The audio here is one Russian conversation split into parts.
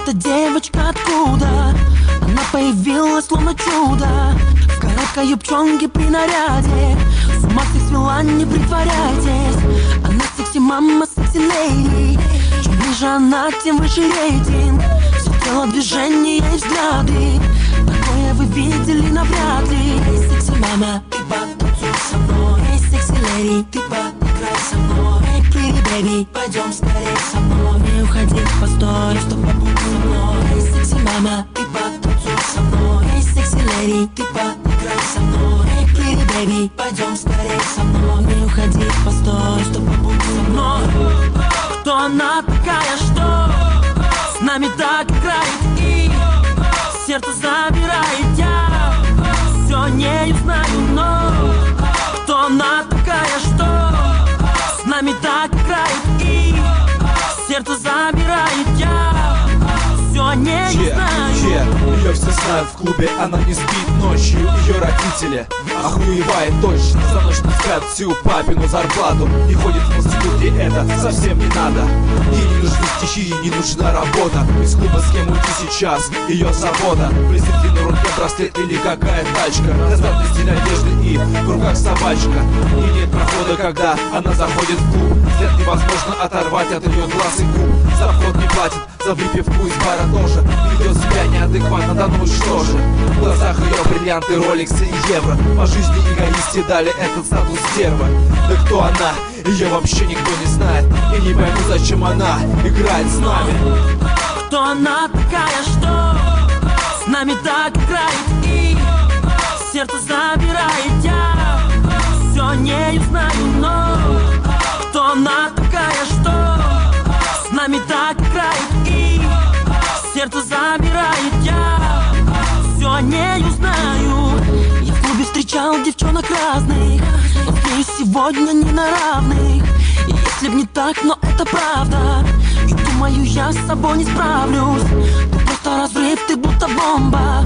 эта девочка откуда? Она появилась словно чудо в короткой юбчонке при наряде. С ума всех свела, не притворяйтесь. Она секси-мама, секси-леди. Чем ближе она, тем выше рейтинг. Все тело, движения и взгляды. Такое вы видели навряд ли. Эй, секси-мама, ты потанцуй со мной. Эй, секси-леди, ты поиграй со мной. Эй, pretty baby, пойдем скорее со мной. Не уходи, постой, что побудь со мной. Эй, секси-мама, ты потанцуй со мной. Эй, секси-леди, ты поиграй со мной. Эй, pretty baby, пойдем скорее со мной. Не уходи, постой, что побудь со мной. Кто она такая, что с нами так играет и сердце забирает? Я все не знаю, но кто она такая, что с нами так играет и сердце забирает? Я все не знаю. Ее все знают в клубе, она не спит ночью. Ее родители охуевает точно. За ночь пускают всю папину зарплату и ходит в институт, где это совсем не надо. Ей не нужны стихи, ей не нужна работа. Из клуба с кем уйти сейчас ее забота. Блестит ли на руке браслет или какая тачка. Развратный стиль одежды и в руках собачка. И нет прохода, когда она заходит в клуб. Взгляд невозможно оторвать от ее глаз и губ. За вход не платит, за выпивку из бара тоже. Ведет себя неадекватно, да ну что же. В глазах ее бриллианты, роликсы и евро. По жизни эгоисте дали этот статус стерва. Да кто она? Ее вообще никто не знает. И не пойму, зачем она играет с нами. Кто она такая, что с нами так играет и сердце забирает? Я все не знаю, но кто она такая, что с нами так играет и сердце забирает? Я все не узнаю. Я в клубе встречал девчонок разных, но с ней сегодня не на равных. И если б не так, но это правда. И думаю, я с собой не справлюсь. Ты просто разрыв, ты будто бомба.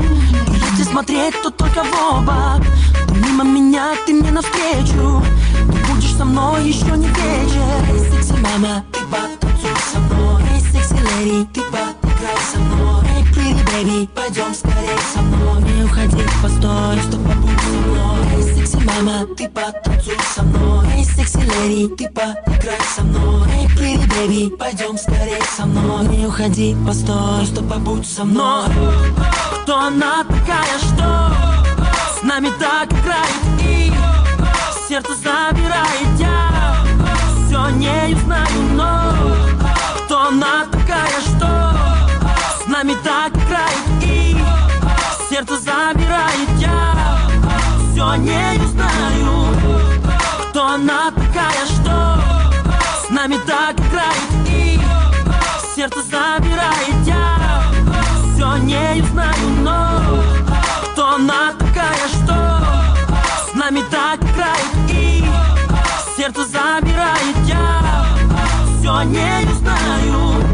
И если смотреть, то только в оба. Ты мимо меня, ты мне навстречу. Ты будешь со мной еще не вечер. Эй, секси-мама, ты потанцуй со мной. Эй, секси-леди, ты поиграй со мной. Эй, pretty baby, пойдем скорее со мной. Не уходи, постой, что побудь со мной. Эй, секси-мама, ты потанцуй со мной. Эй, секси-леди, ты поиграй со мной. Эй, pretty baby, пойдем скорее со мной. Не уходи, постой, что побудь со мной. Кто она такая, что с нами так играет и сердце забирает? Я все не знаю, но кто она такая, что с нами так играет и сердце забирает? Я все не знаю. Кто она такая, что с нами так играет и сердце забирает? Я все не знаю, но кто она такая, что с нами так играет и сердце забирает? Я все не знаю.